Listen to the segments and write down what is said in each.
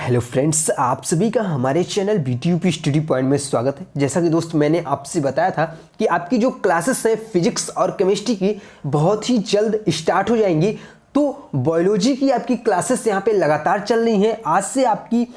Hello friends, आप सभी का हमारे चैनल बीटीयूपी स्टडी पॉइंट में स्वागत है। जैसा कि दोस्त मैंने आपसे बताया था कि आपकी जो क्लासेस हैं फिजिक्स और केमिस्ट्री की बहुत ही जल्द स्टार्ट हो जाएंगी। तो बायोलॉजी की आपकी क्लासेस यहाँ पे लगातार चल रही हैं। आज से आपकी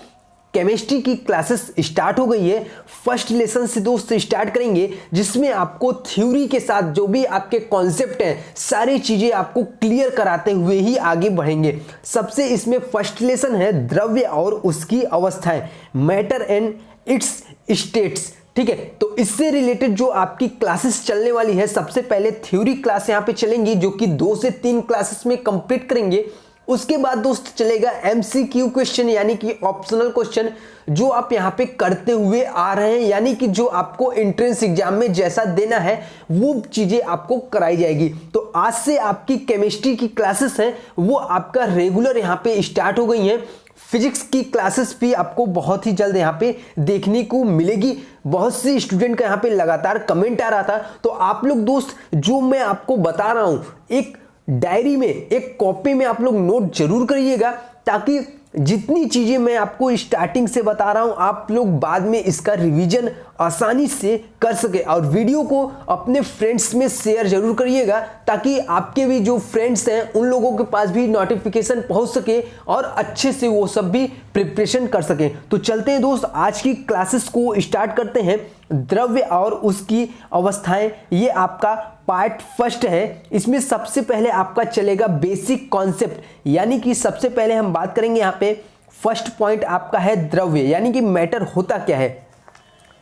केमिस्ट्री की क्लासेस स्टार्ट हो गई है। फर्स्ट लेसन से दोस्त स्टार्ट करेंगे, जिसमें आपको थ्योरी के साथ जो भी आपके कॉन्सेप्ट हैं सारी चीजें आपको क्लियर कराते हुए ही आगे बढ़ेंगे। सबसे इसमें फर्स्ट लेसन है द्रव्य और उसकी अवस्थाएं, मैटर एंड इट्स स्टेट्स। ठीक है, तो इससे रिलेटेड जो आपकी क्लासेस चलने वाली है, सबसे पहले थ्योरी क्लास यहाँ पे चलेंगी जो कि 2 से 3 क्लासेस में कंप्लीट करेंगे। उसके बाद दोस्त चलेगा एमसीक्यू क्वेश्चन, यानी कि ऑप्शनल क्वेश्चन जो आप यहाँ पे करते हुए आ रहे हैं, यानी कि जो आपको एंट्रेंस एग्जाम में जैसा देना है वो चीजें आपको कराई जाएगी। तो आज से आपकी केमिस्ट्री की क्लासेस हैं वो आपका रेगुलर यहाँ पे स्टार्ट हो गई हैं। फिजिक्स की क्लासेस भी आपको बहुत ही जल्द यहाँ पे देखने को मिलेगी। बहुत से स्टूडेंट का यहाँ पे लगातार कमेंट आ रहा था, तो आप लोग दोस्त जो मैं आपको बता रहा हूँ एक डायरी में, एक कॉपी में आप लोग नोट जरूर करिएगा, ताकि जितनी चीजें मैं आपको स्टार्टिंग से बता रहा हूं आप लोग बाद में इसका रिवीजन आसानी से कर सके। और वीडियो को अपने फ्रेंड्स में शेयर जरूर करिएगा, ताकि आपके भी जो फ्रेंड्स हैं उन लोगों के पास भी नोटिफिकेशन पहुंच सके और अच्छे से वो सब भी प्रिपरेशन कर सके। तो चलते हैं दोस्त, आज की क्लासेस को स्टार्ट करते हैं। द्रव्य और उसकी अवस्थाएं, ये आपका पार्ट फर्स्ट है। इसमें सबसे पहले आपका चलेगा बेसिक कॉन्सेप्ट, यानी कि सबसे पहले हम बात करेंगे यहाँ पे फर्स्ट पॉइंट आपका है द्रव्य, यानी कि मैटर होता क्या है।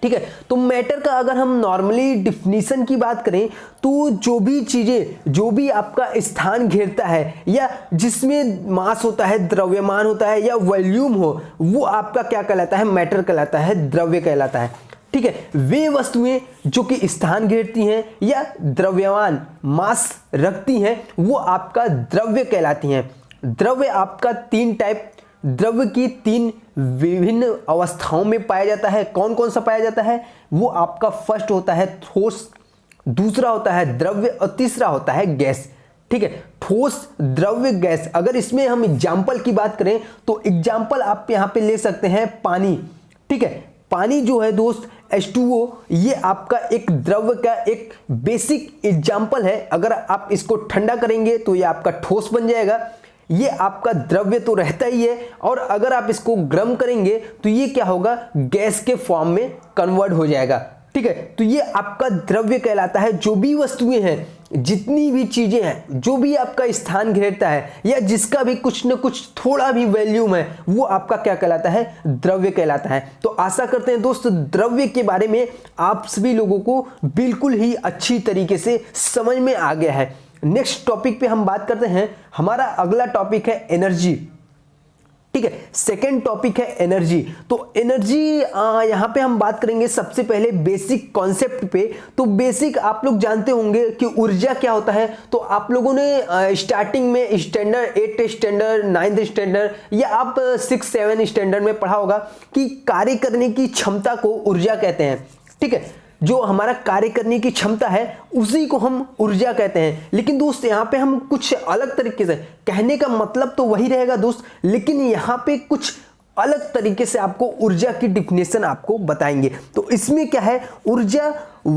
ठीक है, तो मैटर का अगर हम नॉर्मली डिफिनीशन की बात करें तो जो भी चीजें, जो भी आपका स्थान घेरता है या जिसमें मास होता है, द्रव्यमान होता है या वॉल्यूम हो, वो आपका क्या कहलाता है, मैटर कहलाता है, द्रव्य कहलाता है। ठीक है, वे वस्तुएं जो कि स्थान घेरती हैं या द्रव्यमान मास रखती हैं वो आपका द्रव्य कहलाती हैं। द्रव्य आपका 3 टाइप, द्रव्य की 3 विभिन्न अवस्थाओं में पाया जाता है। कौन कौन सा पाया जाता है, वो आपका फर्स्ट होता है ठोस, दूसरा होता है द्रव्य और तीसरा होता है गैस। ठीक है, ठोस, द्रव्य, गैस। अगर इसमें हम एग्जाम्पल की बात करें तो एग्जाम्पल आप यहाँ पे ले सकते हैं पानी। ठीक है, पानी जो है दोस्त H2O, ये आपका एक द्रव्य का एक बेसिक एग्जाम्पल है। अगर आप इसको ठंडा करेंगे तो ये आपका ठोस बन जाएगा, ये आपका द्रव्य तो रहता ही है। और अगर आप इसको गर्म करेंगे तो ये क्या होगा, गैस के फॉर्म में कन्वर्ट हो जाएगा। ठीक है, तो ये आपका द्रव्य कहलाता है। जो भी वस्तुएं हैं, जितनी भी चीजें हैं, जो भी आपका स्थान घेरता है या जिसका भी कुछ न कुछ थोड़ा भी वॉल्यूम है, वो आपका क्या कहलाता है, द्रव्य कहलाता है। तो आशा करते हैं दोस्त द्रव्य के बारे में आप सभी लोगों को बिल्कुल ही अच्छी तरीके से समझ में आ गया है। नेक्स्ट टॉपिक पे हम बात करते हैं। हमारा अगला टॉपिक है एनर्जी। ठीक है, सेकेंड टॉपिक है एनर्जी। तो एनर्जी यहां पे हम बात करेंगे सबसे पहले बेसिक कॉन्सेप्ट पे। तो बेसिक आप लोग जानते होंगे कि ऊर्जा क्या होता है। तो आप लोगों ने स्टार्टिंग में स्टैंडर्ड 8 स्टैंडर्ड 9 स्टैंडर्ड या आप 6-7 स्टैंडर्ड में पढ़ा होगा कि कार्य करने की क्षमता को ऊर्जा कहते हैं। ठीक है, जो हमारा कार्य करने की क्षमता है उसी को हम ऊर्जा कहते हैं। लेकिन दोस्त यहाँ पे हम कुछ अलग तरीके से, कहने का मतलब तो वही रहेगा दोस्त, लेकिन यहाँ पे कुछ अलग तरीके से आपको ऊर्जा की डिफिनेशन आपको बताएंगे। तो इसमें क्या है, ऊर्जा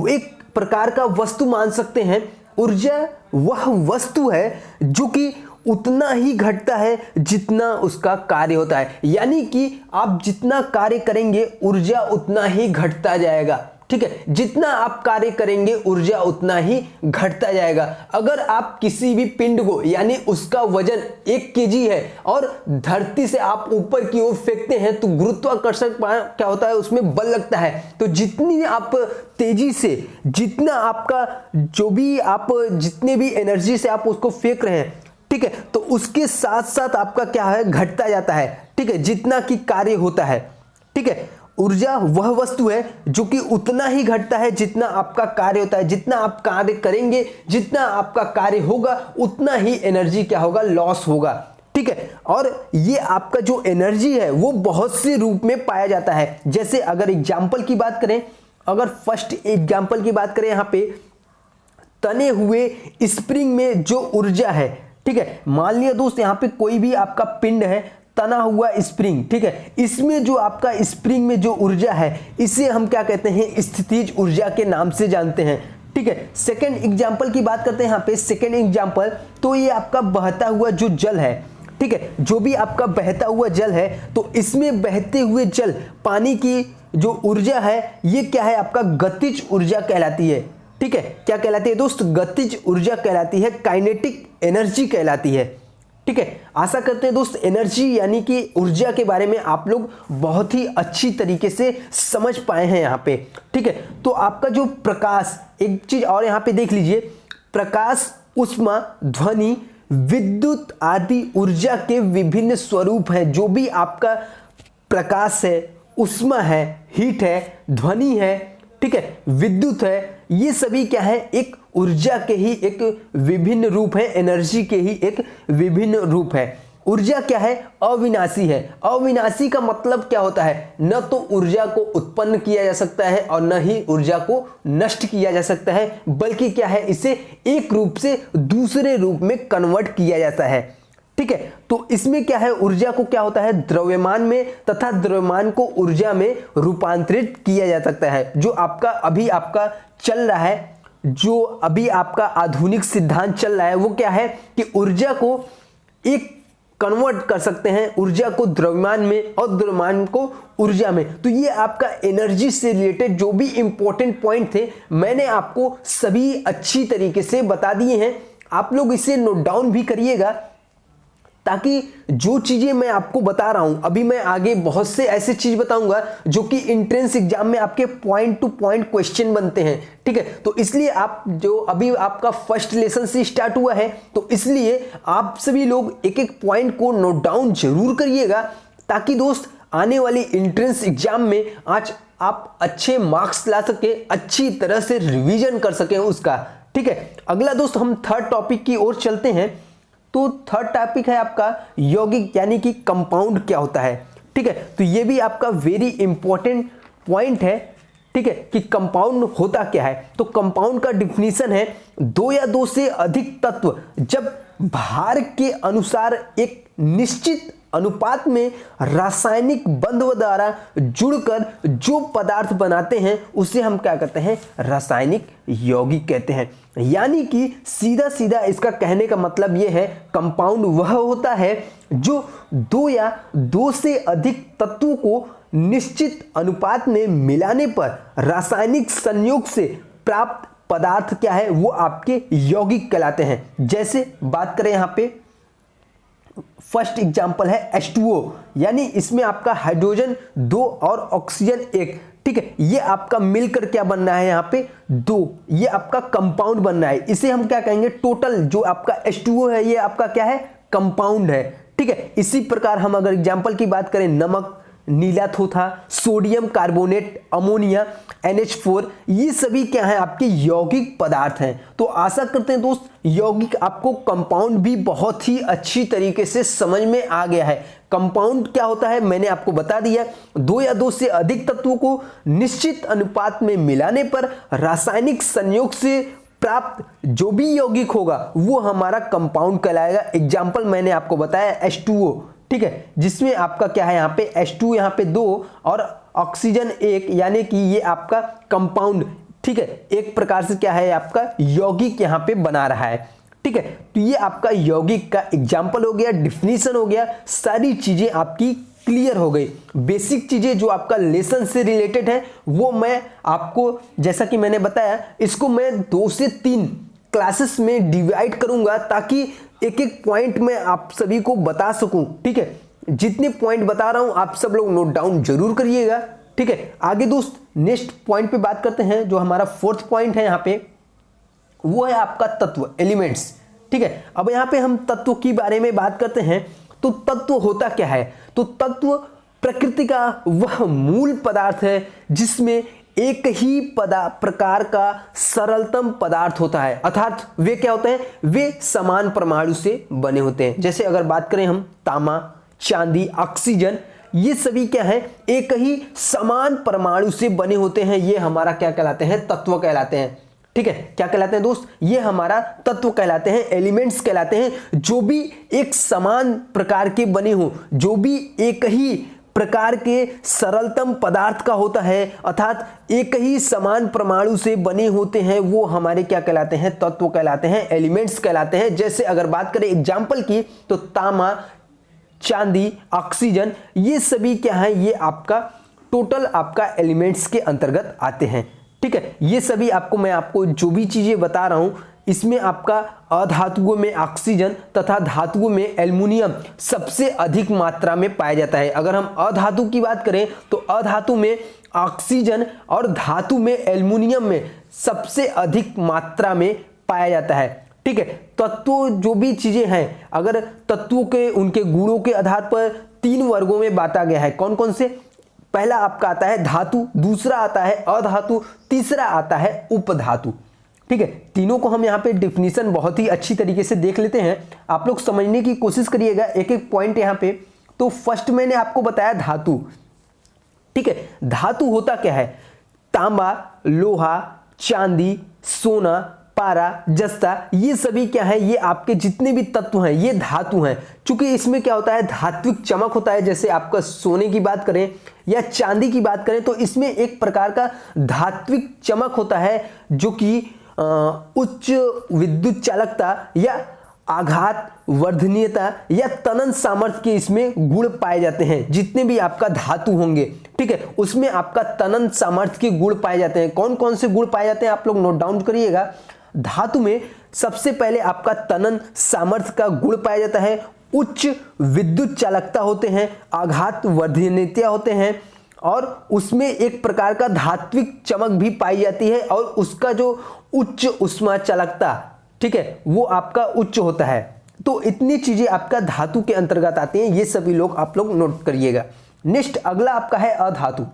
एक प्रकार का वस्तु मान सकते हैं। ऊर्जा वह वस्तु है जो कि उतना ही घटता है जितना उसका कार्य होता है, यानी कि आप जितना कार्य करेंगे ऊर्जा उतना ही घटता जाएगा। ठीक है, जितना आप कार्य करेंगे ऊर्जा उतना ही घटता जाएगा। अगर आप किसी भी पिंड को, यानी उसका वजन 1 केजी है और धरती से आप ऊपर की ओर फेंकते हैं तो गुरुत्वाकर्षण क्या होता है, उसमें बल लगता है। तो जितनी आप तेजी से, जितना आपका जो भी आप जितने भी एनर्जी से आप उसको फेंक रहे हैं, ठीक है, तो उसके साथ साथ आपका क्या है, घटता जाता है। ठीक है, जितना की कार्य होता है। ठीक है, ऊर्जा वह वस्तु है जो कि उतना ही घटता है जितना आपका कार्य होता है। जितना आप कार्य करेंगे, जितना आपका कार्य होगा, उतना ही एनर्जी क्या होगा, लॉस होगा। ठीक है, और ये आपका जो एनर्जी है वो बहुत से रूप में पाया जाता है। जैसे अगर एग्जाम्पल की बात करें, अगर फर्स्ट एग्जाम्पल की बात करें यहाँ पे, तने हुए स्प्रिंग में जो ऊर्जा है। ठीक है, मान लिया दोस्त यहाँ पे कोई भी आपका पिंड है, तना हुआ स्प्रिंग, ठीक है। इसमें जो आपका स्प्रिंग में जो ऊर्जा है इसे हम क्या कहते हैं, स्थितिज ऊर्जा के नाम से जानते हैं, ठीक है। सेकंड एग्जांपल की बात करते हैं यहाँ पे, सेकंड एग्जांपल तो ये आपका बहता हुआ जो जल है, ठीक है, जो भी आपका बहता हुआ जल है तो इसमें बहते हुए जल पानी की जो ऊर्जा है ये क्या है, आपका गतिज ऊर्जा कहलाती है, ठीक है। क्या कहलाती है दोस्त, गतिज ऊर्जा कहलाती है, काइनेटिक एनर्जी कहलाती है, ठीक है। आशा करते हैं दोस्त एनर्जी यानी कि ऊर्जा के बारे में आप लोग बहुत ही अच्छी तरीके से समझ पाए हैं यहाँ पे, ठीक है। तो आपका जो प्रकाश, एक चीज और यहाँ पे देख लीजिए, प्रकाश, ऊष्मा, ध्वनि, विद्युत आदि ऊर्जा के विभिन्न स्वरूप हैं। जो भी आपका प्रकाश है, ऊष्मा है, हीट है, ध्वनि है, ठीक है, विद्युत है, ये सभी क्या है, एक ऊर्जा के ही एक विभिन्न रूप है, एनर्जी के ही एक विभिन्न रूप है। ऊर्जा क्या है, अविनाशी है। अविनाशी का मतलब क्या होता है, न तो ऊर्जा को उत्पन्न किया जा सकता है और न ही ऊर्जा को नष्ट किया जा सकता है, बल्कि क्या है, इसे एक रूप से दूसरे रूप में कन्वर्ट किया जाता है, ठीक है। तो इसमें क्या है, ऊर्जा को क्या होता है, द्रव्यमान में तथा द्रव्यमान को ऊर्जा में रूपांतरित किया जा सकता है। जो आपका अभी आपका चल रहा है, जो अभी आपका आधुनिक सिद्धांत चल रहा है वो क्या है कि ऊर्जा को एक कन्वर्ट कर सकते हैं, ऊर्जा को द्रव्यमान में और द्रव्यमान को ऊर्जा में। तो ये आपका एनर्जी से रिलेटेड जो भी इंपॉर्टेंट पॉइंट थे मैंने आपको सभी अच्छी तरीके से बता दिए हैं। आप लोग इसे नोट डाउन भी करिएगा, ताकि जो चीजें मैं आपको बता रहा हूं, अभी मैं आगे बहुत से ऐसे चीज बताऊंगा जो कि एंट्रेंस एग्जाम में आपके पॉइंट टू पॉइंट क्वेश्चन बनते हैं, ठीक है। तो इसलिए आप जो अभी आपका फर्स्ट लेसन से स्टार्ट हुआ है, तो इसलिए आप सभी लोग एक एक पॉइंट को नोट डाउन जरूर करिएगा, ताकि दोस्त आने वाली एंट्रेंस एग्जाम में आज आप अच्छे मार्क्स ला सके, अच्छी तरह से रिविजन कर सके उसका, ठीक है। अगला दोस्त हम थर्ड टॉपिक की ओर चलते हैं। तो थर्ड टॉपिक है आपका यौगिक यानी कि कंपाउंड क्या होता है, ठीक है। तो ये भी आपका वेरी इंपॉर्टेंट पॉइंट है, ठीक है, कि कंपाउंड होता क्या है। तो कंपाउंड का डिफिनीशन है, दो या दो से अधिक तत्व जब भार के अनुसार एक निश्चित अनुपात में रासायनिक बंध द्वारा जुड़कर जो पदार्थ बनाते हैं उसे हम क्या कहते हैं, रासायनिक यौगिक कहते हैं। यानी कि सीधा सीधा इसका कहने का मतलब यह है, कंपाउंड वह होता है जो दो या दो से अधिक तत्वों को निश्चित अनुपात में मिलाने पर रासायनिक संयोग से प्राप्त पदार्थ क्या है, वो आपके यौगिक कहलाते हैं। जैसे बात करें यहाँ पे, फर्स्ट एग्जांपल है H2O, यानी इसमें आपका हाइड्रोजन 2 और ऑक्सीजन 1, ठीक है। ये आपका मिलकर क्या बनना है, यहाँ पे 2, ये आपका कंपाउंड बनना है। इसे हम क्या कहेंगे, टोटल जो आपका H2O है ये आपका क्या है, कंपाउंड है, ठीक है। इसी प्रकार हम अगर एग्जांपल की बात करें, नमक, नीला थोथा, सोडियम कार्बोनेट, अमोनिया, NH4, ये सभी क्या है, आपके यौगिक पदार्थ हैं। तो आशा करते हैं दोस्त यौगिक आपको कंपाउंड भी बहुत ही अच्छी तरीके से समझ में आ गया है। कंपाउंड क्या होता है मैंने आपको बता दिया, दो या दो से अधिक तत्वों को निश्चित अनुपात में मिलाने पर रासायनिक संयोग से प्राप्त जो भी यौगिक होगा वो हमारा कंपाउंड कहलाएगा। एग्जाम्पल मैंने आपको बताया H2O, ठीक है, जिसमें आपका क्या है, यहाँ पे H2 यहाँ पे 2 और ऑक्सीजन 1, यानी कि ये आपका कंपाउंड, ठीक है, एक प्रकार से क्या है, आपका यौगिक यहाँ पे बना रहा है, ठीक है। तो ये आपका यौगिक का एग्जाम्पल हो गया, डिफिनीशन हो गया, सारी चीजें आपकी क्लियर हो गई। बेसिक चीजें जो आपका लेसन से रिलेटेड है वो मैं आपको, जैसा कि मैंने बताया, इसको मैं 2 से 3 क्लासेस में डिवाइड करूंगा, ताकि एक एक पॉइंट में आप सभी को बता सकूं, ठीक है। जितने पॉइंट बता रहा हूं आप सब लोग नोट डाउन जरूर करिएगा, ठीक है। आगे दोस्त नेक्स्ट पॉइंट पे बात करते हैं, जो हमारा फोर्थ पॉइंट है यहाँ पे, वो है आपका तत्व, एलिमेंट्स, ठीक है। अब यहाँ पे हम तत्व के बारे में बात करते हैं। तो तत्व होता क्या है, तो तत्व प्रकृति का वह मूल पदार्थ है जिसमें एक ही प्रकार का सरलतम पदार्थ होता है, अर्थात वे क्या होते हैं, वे समान परमाणु से बने होते हैं। जैसे अगर बात करें हम तांबा, चांदी, ऑक्सीजन, ये सभी क्या है, एक ही समान परमाणु से बने होते हैं। ये हमारा क्या कहलाते हैं, तत्व कहलाते हैं। ठीक है, क्या कहलाते हैं दोस्त, ये हमारा तत्व कहलाते हैं, एलिमेंट्स कहलाते हैं, जो भी एक समान प्रकार के बने हो, जो भी एक ही प्रकार के सरलतम पदार्थ का होता है, अर्थात एक ही समान परमाणु से बने होते हैं, वो हमारे क्या कहलाते हैं, तत्व कहलाते हैं, एलिमेंट्स कहलाते हैं। जैसे अगर बात करें एग्जाम्पल की तो तांबा, चांदी, ऑक्सीजन, ये सभी क्या है, ये आपका टोटल आपका एलिमेंट्स के अंतर्गत आते हैं। ठीक है, ये सभी मैं आपको जो भी चीजें बता रहा हूं, इसमें आपका अधातुओं में ऑक्सीजन तथा धातुओं में एल्युमिनियम सबसे अधिक मात्रा में पाया जाता है। अगर हम अधातु की बात करें तो अधातु में ऑक्सीजन और धातु में एल्युमिनियम में सबसे अधिक मात्रा में पाया जाता है। ठीक है, तत्वों जो भी चीजें हैं, अगर तत्वों के उनके गुणों के आधार पर 3 वर्गों में बांटा गया है। कौन कौन से? पहला आपका आता है धातु, दूसरा आता है अधातु, तीसरा आता है उपधातु। ठीक है, तीनों को हम यहाँ पे डिफिनीशन बहुत ही अच्छी तरीके से देख लेते हैं। आप लोग समझने की कोशिश करिएगा एक एक पॉइंट यहाँ पे। तो फर्स्ट मैंने आपको बताया धातु। ठीक है, धातु होता क्या है? तांबा, लोहा, चांदी, सोना, पारा, जस्ता, ये सभी क्या है, ये आपके जितने भी तत्व हैं ये धातु हैं। चूंकि इसमें क्या होता है, धात्विक चमक होता है। जैसे आपका सोने की बात करें या चांदी की बात करें तो इसमें एक प्रकार का धात्विक चमक होता है, जो कि उच्च विद्युत चालकता या आघात वर्धनीयता या तनन सामर्थ्य के इसमें गुण पाए जाते हैं। जितने भी आपका धातु होंगे, ठीक है, उसमें आपका तनन सामर्थ्य के गुण पाए जाते हैं। कौन कौन से गुण पाए जाते हैं आप लोग नोट डाउन करिएगा। धातु में सबसे पहले आपका तनन सामर्थ्य का गुण पाया जाता है, उच्च विद्युत चालकता होते हैं, आघात वर्धनीयता होते हैं, और उसमें एक प्रकार का धात्विक चमक भी पाई जाती है, और उसका जो उच्च उष्मा चालकता, ठीक है, वो आपका उच्च होता है। तो इतनी चीजें आपका धातु के अंतर्गत आती हैं। ये सभी लोग आप लोग नोट करिएगा। नेक्स्ट अगला आपका है अधातु।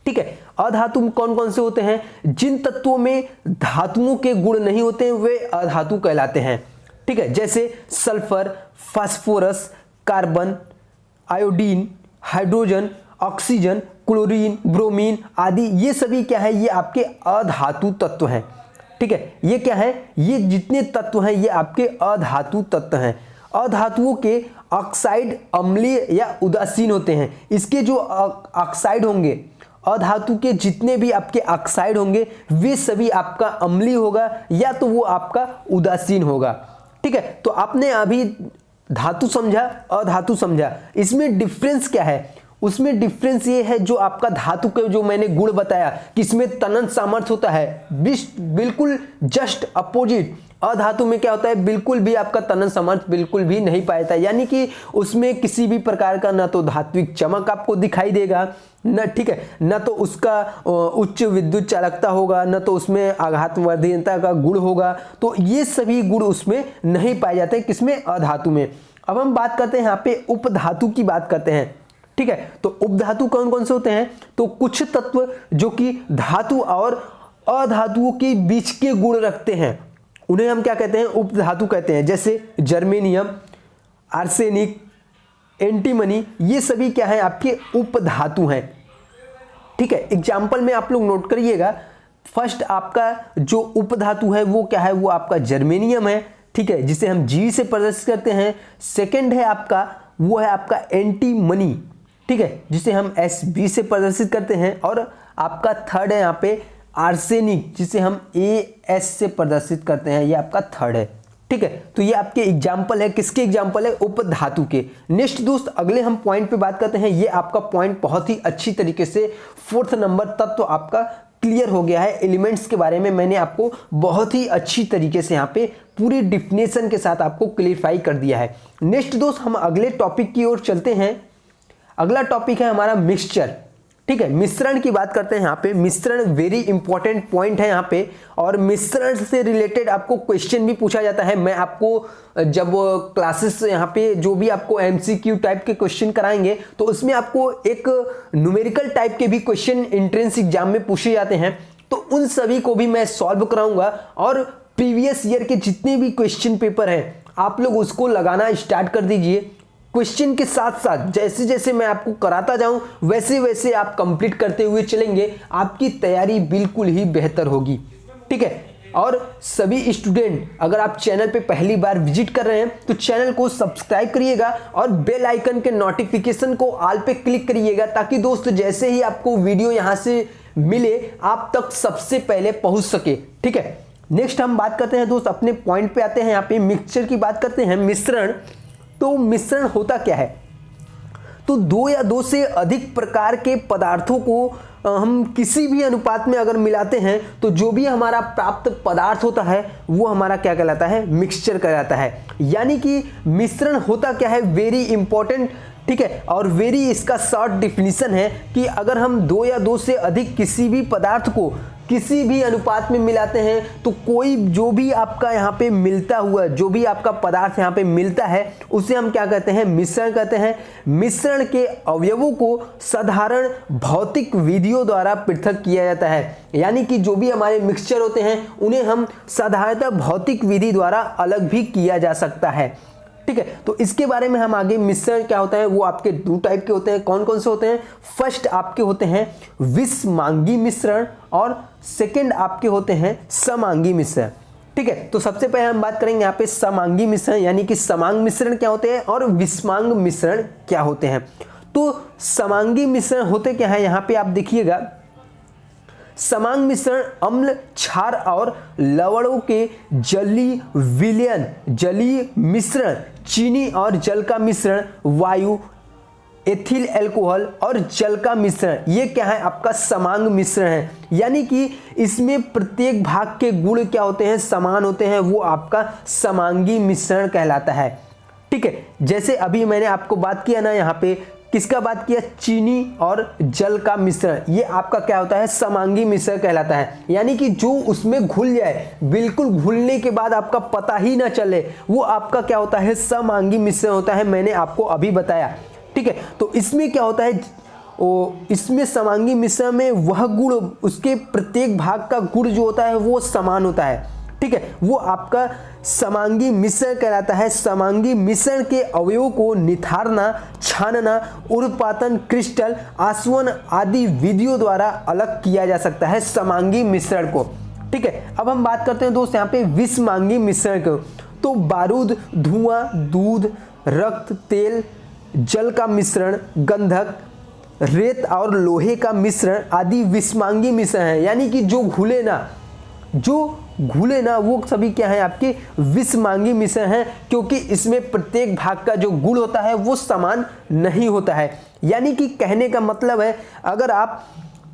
ठीक है, अधातु में कौन कौन से होते हैं? जिन तत्वों में धातुओं के गुण नहीं होते हैं वे अधातु कहलाते हैं। ठीक है, जैसे sulphur, phosphorus, carbon, iodine, hydrogen, oxygen, chlorine, bromine आदि, ये सभी क्या है, ये आपके अधातु तत्व हैं। ठीक है, ये क्या है, ये जितने तत्व हैं ये आपके अधातु तत्व हैं। अधातुओं के ऑक्साइड अम्लीय या उदासीन होते हैं। इसके जो ऑक्साइड होंगे, अधातु के जितने भी आपके ऑक्साइड होंगे वे सभी आपका अम्लीय होगा या तो वो आपका उदासीन होगा। ठीक है, तो आपने अभी धातु समझा, अधातु समझा, इसमें डिफरेंस क्या है? उसमें डिफरेंस ये है, जो आपका धातु के जो मैंने गुण बताया कि इसमें तनन सामर्थ्य होता है, बिल्कुल जस्ट अपोजिट अधातु में क्या होता है, बिल्कुल भी आपका तनन सामर्थ्य बिल्कुल भी नहीं पाता। यानी कि उसमें किसी भी प्रकार का ना तो धात्विक चमक आपको दिखाई देगा न, ठीक है, न तो उसका उच्च विद्युत चालकता होगा, न तो उसमें आघात वर्धनीयता का गुण होगा। तो ये सभी गुण उसमें नहीं पाए जाते। किसमें? अधातु में। अब हम बात करते हैं यहाँ पे उपधातु की बात करते हैं। ठीक है, तो उपधातु कौन कौन से होते हैं? तो कुछ तत्व जो कि धातु और अधातुओं के बीच के गुण रखते हैं उन्हें हम क्या कहते हैं? उपधातु कहते हैं। जैसे जर्मेनियम, आर्सेनिक, एंटीमनी, ये सभी क्या है, आपके उपधातु हैं। ठीक है, एग्जाम्पल में आप लोग नोट करिएगा। फर्स्ट आपका जो उपधातु है वो क्या है, वो आपका जर्मेनियम है। ठीक है, जिसे हम जी से प्रदर्शित करते हैं। सेकंड है आपका, वो है आपका एंटीमनी, ठीक है, जिसे हम एस बी से प्रदर्शित करते हैं। और आपका थर्ड है यहाँ पे आर्सेनिक, जिसे हम ए एस से प्रदर्शित करते हैं। ये आपका थर्ड है। ठीक है, तो ये आपके एग्जाम्पल है। किसके एग्जाम्पल है? उपधातु के। नेक्स्ट दोस्त अगले हम पॉइंट पे बात करते हैं। ये आपका पॉइंट बहुत ही अच्छी तरीके से 4th नंबर तक तो आपका क्लियर हो गया है। एलिमेंट्स के बारे में मैंने आपको बहुत ही अच्छी तरीके से यहाँ पे पूरी डिफिनेशन के साथ आपको क्लियरफाई कर दिया है। नेक्स्ट दोस्त हम अगले टॉपिक की ओर चलते हैं। अगला टॉपिक है हमारा मिक्सचर। ठीक है, मिश्रण की बात करते हैं। यहाँ पे मिश्रण वेरी इंपॉर्टेंट पॉइंट है यहाँ पे, और मिश्रण से रिलेटेड आपको क्वेश्चन भी पूछा जाता है। मैं आपको जब क्लासेस यहाँ पे जो भी आपको एमसीक्यू टाइप के क्वेश्चन कराएंगे तो उसमें आपको एक न्यूमेरिकल टाइप के भी क्वेश्चन एंट्रेंस एग्जाम में पूछे जाते हैं। तो उन सभी को भी मैं सॉल्व कराऊंगा, और प्रीवियस ईयर के जितने भी क्वेश्चन पेपर हैं आप लोग उसको लगाना स्टार्ट कर दीजिए। क्वेश्चन के साथ साथ जैसे जैसे मैं आपको कराता जाऊं वैसे वैसे आप कंप्लीट करते हुए चलेंगे, आपकी तैयारी बिल्कुल ही बेहतर होगी। ठीक है। और सभी स्टूडेंट अगर आप चैनल पे पहली बार विजिट कर रहे हैं तो चैनल को सब्सक्राइब करिएगा और बेल आइकन के नोटिफिकेशन को ऑल पे क्लिक करिएगा, ताकि दोस्त जैसे ही आपको वीडियो यहां से मिले आप तक सबसे पहले पहुंच सके, ठीक है। नेक्स्ट हम बात करते हैं दोस्त, अपने पॉइंट पे आते हैं। यहाँ पे मिक्सचर की बात करते हैं, मिश्रण। तो मिश्रण होता क्या है? तो दो या दो से अधिक प्रकार के पदार्थों को हम किसी भी अनुपात में अगर मिलाते हैं तो जो भी हमारा प्राप्त पदार्थ होता है वो हमारा क्या कहलाता है? मिक्सचर कहलाता है। यानी कि मिश्रण होता क्या है, वेरी इंपॉर्टेंट, ठीक है। और वेरी इसका शॉर्ट डिफिनीशन है कि अगर हम दो या दो से अधिक किसी भी पदार्थ को किसी भी अनुपात में मिलाते हैं तो कोई जो भी आपका यहाँ पे मिलता हुआ जो भी आपका पदार्थ यहाँ पे मिलता है उसे हम क्या कहते हैं? मिश्रण कहते हैं। मिश्रण के अवयवों को साधारण भौतिक विधियों द्वारा पृथक किया जाता है। यानी कि जो भी हमारे मिक्सचर होते हैं उन्हें हम साधारणतः भौतिक विधि द्वारा अलग भी किया जा सकता है, ठीक है। तो इसके बारे में हम आगे, मिश्रण क्या होता है वो आपके दो टाइप के होते हैं। कौन कौन से होते हैं? फर्स्ट आपके होते हैं विषमांगी मिश्रण और सेकंड आपके होते हैं समांगी मिश्रण, ठीक है। तो सबसे पहले हम बात करेंगे यहाँ पे समांगी मिश्रण, यानी कि समांग मिश्रण क्या होते हैं और विषमांग मिश्रण क्या होते हैं। तो समांगी मिश्रण होते क्या है, यहाँ पे आप देखिएगा, समांग मिश्रण अम्ल, क्षार और लवणों के जलीय विलयन, जलीय मिश्रण, चीनी और जल का मिश्रण, वायु, एथिल अल्कोहल और जल का मिश्रण, ये क्या है? आपका समांग मिश्रण है। यानी कि इसमें प्रत्येक भाग के गुण क्या होते हैं? समान होते हैं, वो आपका समांगी मिश्रण कहलाता है, ठीक है। जैसे अभी मैंने आपको बात किया ना, यहाँ पे किसका बात किया? चीनी और जल का मिश्रण, ये आपका क्या होता है? समांगी मिश्रण कहलाता है। यानी कि जो उसमें घुल जाए, बिल्कुल घुलने के बाद आपका पता ही ना चले, वो आपका क्या होता है? समांगी मिश्रण होता है। मैंने आपको अभी बताया, ठीक है। तो इसमें क्या होता है? इसमें समांगी मिश्रण में वह गुण, उसके प्रत्येक भाग का गुण जो होता है वो समान होता है, ठीक है। वो आपका समांगी मिश्रण कहलाता है। समांगी मिश्रण के अवयवों को निथारना, छानना, उर्ध्वपातन, क्रिस्टल, आसवन आदि विधियों द्वारा अलग किया जा सकता है समांगी मिश्रण को, ठीक है। अब हम बात करते हैं दोस्त यहाँ पे विषमांगी मिश्रण को। तो बारूद, धुआं, दूध, रक्त, तेल, जल का मिश्रण, गंधक, रेत और लोहे का मिश्रण आदि विषमांगी मिश्रण है। यानी कि जो घुले ना वो सभी क्या है? आपके विषमांगी मिश्रण है, क्योंकि इसमें प्रत्येक भाग का जो गुण होता है वो समान नहीं होता है। यानी कि कहने का मतलब है, अगर आप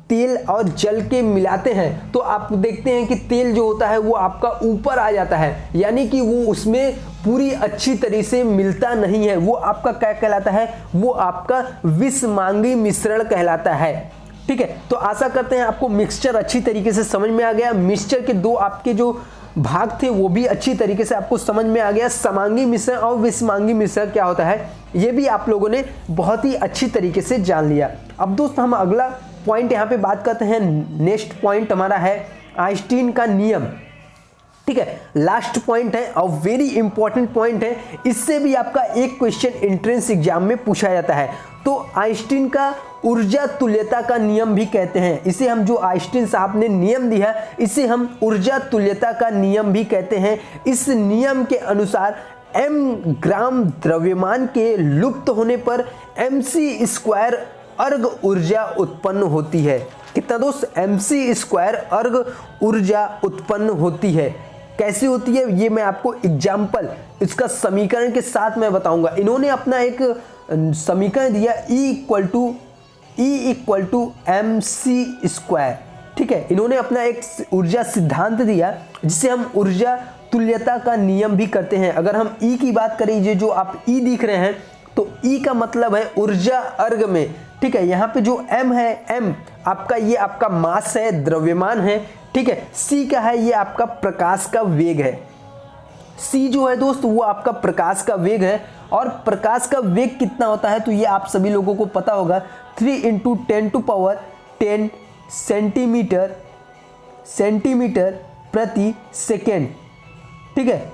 तेल और जल के मिलाते हैं तो आप देखते हैं कि तेल जो होता है वो आपका ऊपर आ जाता है, यानी कि वो उसमें पूरी अच्छी तरह से मिलता नहीं है। वो आपका क्या कहलाता है? वो आपका विषमांगी मिश्रण कहलाता है, ठीक है। तो आशा करते हैं आपको मिक्सचर अच्छी तरीके से समझ में आ गया। मिक्सचर के दो आपके जो भाग थे वो भी अच्छी तरीके से आपको समझ में आ गया। समांगी मिश्रण और विषमांगी मिश्रण क्या होता है ये भी आप लोगों ने बहुत ही अच्छी तरीके से जान लिया। अब दोस्त हम अगला पॉइंट यहाँ पे बात करते हैं। नेक्स्ट पॉइंट हमारा है आइंस्टीन का नियम, ठीक है। लास्ट पॉइंट है और वेरी इंपॉर्टेंट पॉइंट है। इससे भी आपका एक क्वेश्चन एंट्रेंस एग्जाम में पूछा जाता है। तो आइंस्टीन का ऊर्जा तुल्यता का नियम भी कहते हैं। इसे हम, जो आइंस्टीन साहब ने नियम दिया, इसे हम ऊर्जा तुल्यता का नियम भी कहते हैं। इस नियम के अनुसार m ग्राम द्रव्यमान के लुप्त होने पर mc² अर्ग ऊर्जा उत्पन्न होती है। कितना दोस्त? mc² अर्ग ऊर्जा उत्पन्न होती है। कैसे होती है ये मैं आपको एग्जाम्पल, इसका समीकरण के साथ मैं बताऊंगा। इन्होंने अपना एक समीकरण दिया E = mc², ठीक है। इन्होंने अपना एक ऊर्जा सिद्धांत दिया जिसे हम ऊर्जा तुल्यता का नियम भी करते हैं। अगर हम E की बात करें, ये जो आप E दिख रहे हैं, तो E का मतलब है ऊर्जा अर्ग में, ठीक है। यहाँ पे जो M है, M आपका, ये आपका मास है, द्रव्यमान है, ठीक है। C का है, ये आपका प्रकाश का वेग है। C जो है दोस्त वो आपका प्रकाश का वेग है। और प्रकाश का वेग कितना होता है तो ये आप सभी लोगों को पता होगा, 3 × 10⁻10 सेंटीमीटर प्रति सेकेंड, ठीक है।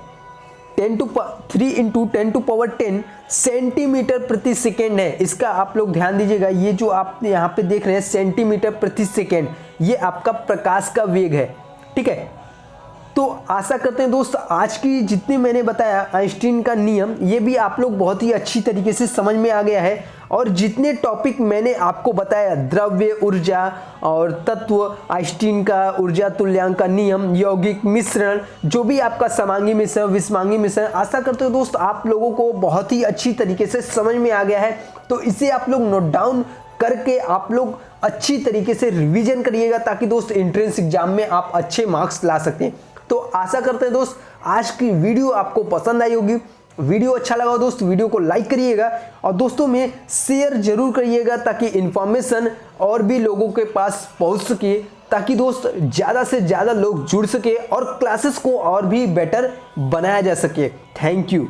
3 × 10⁻10 सेंटीमीटर प्रति सेकेंड है। इसका आप लोग ध्यान दीजिएगा, ये जो आप यहाँ पे देख रहे हैं सेंटीमीटर प्रति सेकेंड, ये आपका प्रकाश का वेग है, ठीक है। तो आशा करते हैं दोस्त आज की जितने मैंने बताया आइंस्टीन का नियम ये भी आप लोग बहुत ही अच्छी तरीके से समझ में आ गया है। और जितने टॉपिक मैंने आपको बताया द्रव्य, ऊर्जा और तत्व, आइंस्टीन का ऊर्जा तुल्यांक का नियम, यौगिक मिश्रण, जो भी आपका समांगी मिश्रण, विषमांगी मिश्रण, आशा करते हो दोस्त आप लोगों को बहुत ही अच्छी तरीके से समझ में आ गया है। तो इसे आप लोग नोट डाउन करके आप लोग अच्छी तरीके से रिवीजन करिएगा ताकि दोस्त एंट्रेंस एग्जाम में आप अच्छे मार्क्स ला सकें। तो आशा करते हैं दोस्त आज की वीडियो आपको पसंद आई होगी। वीडियो अच्छा लगा दोस्त वीडियो को लाइक करिएगा और दोस्तों में शेयर जरूर करिएगा ताकि इंफॉर्मेशन और भी लोगों के पास पहुंच सके, ताकि दोस्त ज़्यादा से ज़्यादा लोग जुड़ सके और क्लासेस को और भी बेटर बनाया जा सके। Thank you.